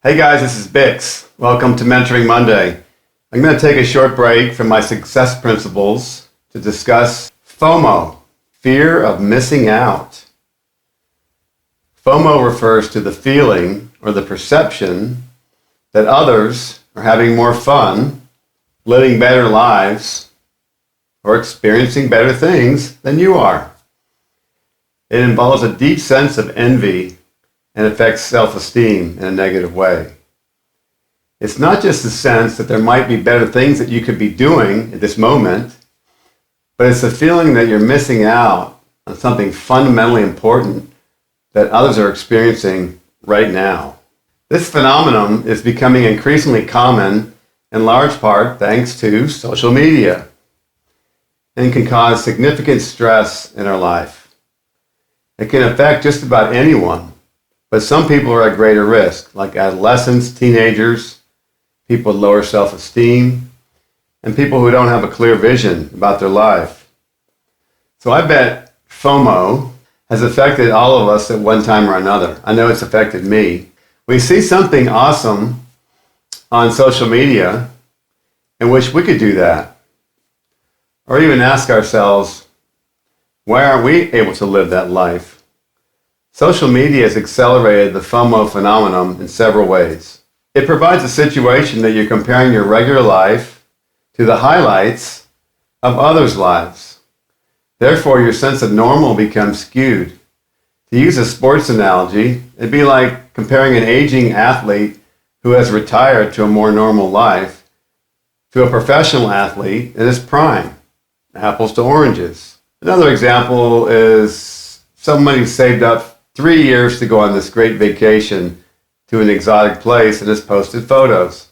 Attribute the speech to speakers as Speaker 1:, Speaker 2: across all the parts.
Speaker 1: Hey guys, this is BiXX. Welcome to Mentoring Monday. I'm going to take a short break from my success principles to discuss FOMO, fear of missing out. FOMO refers to the feeling or the perception that others are having more fun, living better lives, or experiencing better things than you are. It involves a deep sense of envy and affects self-esteem in a negative way. It's not just the sense that there might be better things that you could be doing at this moment, but it's the feeling that you're missing out on something fundamentally important that others are experiencing right now. This phenomenon is becoming increasingly common in large part thanks to social media and can cause significant stress in our life. It can affect just about anyone. But some people are at greater risk, like adolescents, teenagers, people with lower self-esteem, and people who don't have a clear vision about their life. So I bet FOMO has affected all of us at one time or another. I know it's affected me. We see something awesome on social media and wish we could do that. Or even ask ourselves, why aren't we able to live that life? Social media has accelerated the FOMO phenomenon in several ways. It provides a situation that you're comparing your regular life to the highlights of others' lives. Therefore, your sense of normal becomes skewed. To use a sports analogy, it'd be like comparing an aging athlete who has retired to a more normal life to a professional athlete in his prime. Apples to oranges. Another example is somebody saved up 3 years to go on this great vacation to an exotic place and has posted photos.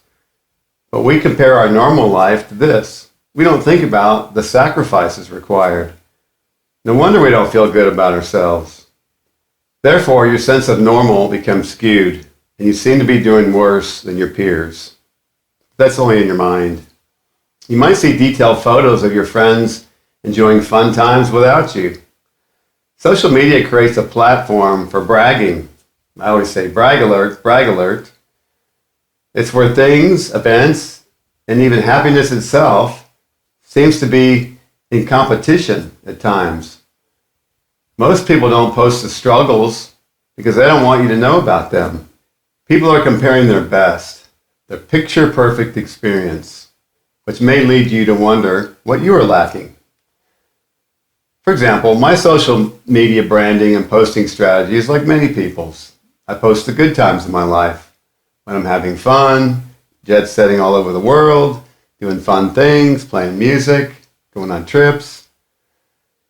Speaker 1: But we compare our normal life to this. We don't think about the sacrifices required. No wonder we don't feel good about ourselves. Therefore, your sense of normal becomes skewed, and you seem to be doing worse than your peers. That's only in your mind. You might see detailed photos of your friends enjoying fun times without you. Social media creates a platform for bragging. I always say brag alert, brag alert. It's where things, events, and even happiness itself seems to be in competition at times. Most people don't post the struggles because they don't want you to know about them. People are comparing their best, their picture-perfect experience, which may lead you to wonder what you are lacking. For example, my social media branding and posting strategy is like many people's. I post the good times in my life, when I'm having fun, jet setting all over the world, doing fun things, playing music, going on trips.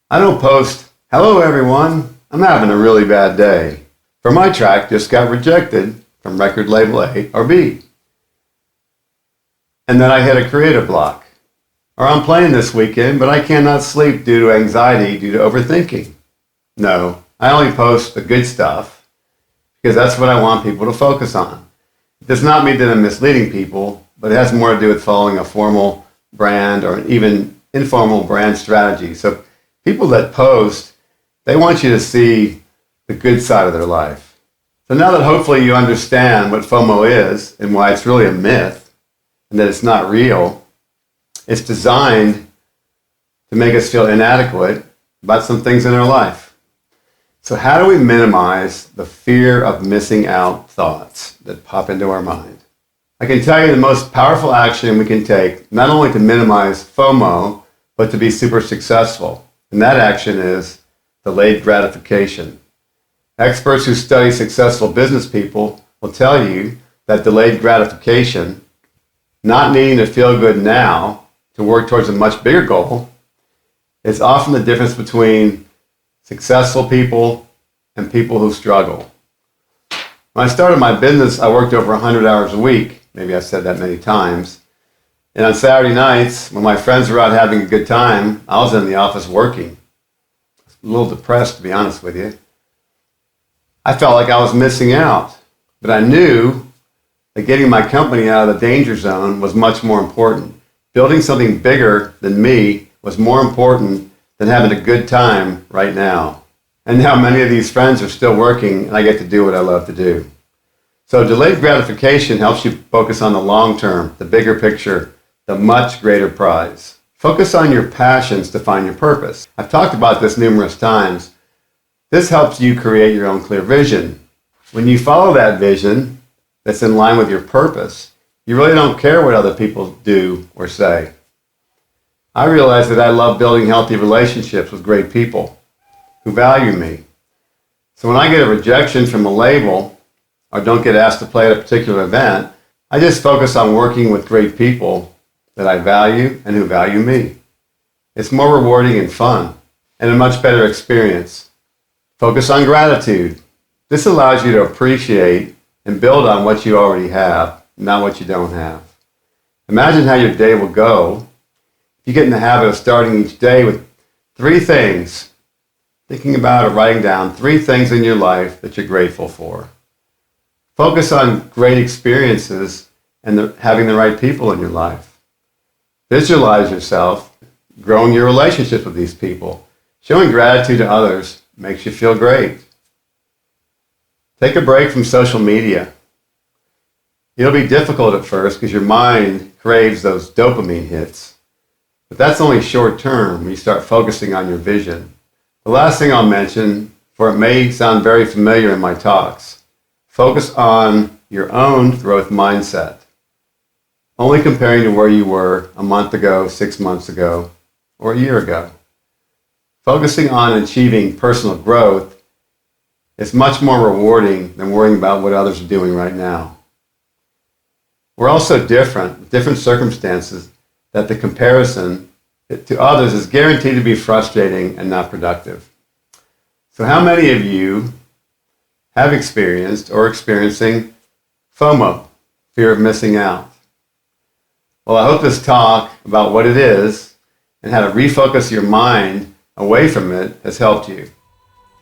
Speaker 1: I don't post, hello everyone, I'm having a really bad day, for my track just got rejected from record label A or B. And then I hit a creative block. Or I'm playing this weekend, but I cannot sleep due to anxiety due to overthinking. No, I only post the good stuff because that's what I want people to focus on. It does not mean that I'm misleading people, but it has more to do with following a formal brand or even informal brand strategy. So people that post, they want you to see the good side of their life. So now that hopefully you understand what FOMO is and why it's really a myth and that it's not real, it's designed to make us feel inadequate about some things in our life. So how do we minimize the fear of missing out thoughts that pop into our mind? I can tell you the most powerful action we can take, not only to minimize FOMO, but to be super successful. And that action is delayed gratification. Experts who study successful business people will tell you that delayed gratification, not needing to feel good now, to work towards a much bigger goal, is often the difference between successful people and people who struggle. When I started my business, I worked over 100 hours a week. Maybe I said that many times. And on Saturday nights, when my friends were out having a good time, I was in the office working. A little depressed, to be honest with you. I felt like I was missing out, but I knew that getting my company out of the danger zone was much more important. Building something bigger than me was more important than having a good time right now. And now many of these friends are still working, and I get to do what I love to do. So delayed gratification helps you focus on the long term, the bigger picture, the much greater prize. Focus on your passions to find your purpose. I've talked about this numerous times. This helps you create your own clear vision. When you follow that vision that's in line with your purpose, you really don't care what other people do or say. I realize that I love building healthy relationships with great people who value me. So when I get a rejection from a label or don't get asked to play at a particular event, I just focus on working with great people that I value and who value me. It's more rewarding and fun and a much better experience. Focus on gratitude. This allows you to appreciate and build on what you already have, not what you don't have. Imagine how your day will go if you get in the habit of starting each day with 3 things, thinking about or writing down 3 things in your life that you're grateful for. Focus on great experiences and having the right people in your life. Visualize yourself growing your relationships with these people. Showing gratitude to others makes you feel great. Take a break from social media. It'll be difficult at first because your mind craves those dopamine hits. But that's only short term when you start focusing on your vision. The last thing I'll mention, for it may sound very familiar in my talks, focus on your own growth mindset. Only comparing to where you were a month ago, 6 months ago, or a year ago. Focusing on achieving personal growth is much more rewarding than worrying about what others are doing right now. We're also different, with different circumstances, that the comparison to others is guaranteed to be frustrating and not productive. So how many of you have experienced or experiencing FOMO, fear of missing out? Well, I hope this talk about what it is and how to refocus your mind away from it has helped you.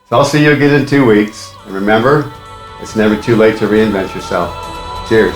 Speaker 1: So I'll see you again in 2 weeks. And remember, it's never too late to reinvent yourself. Cheers.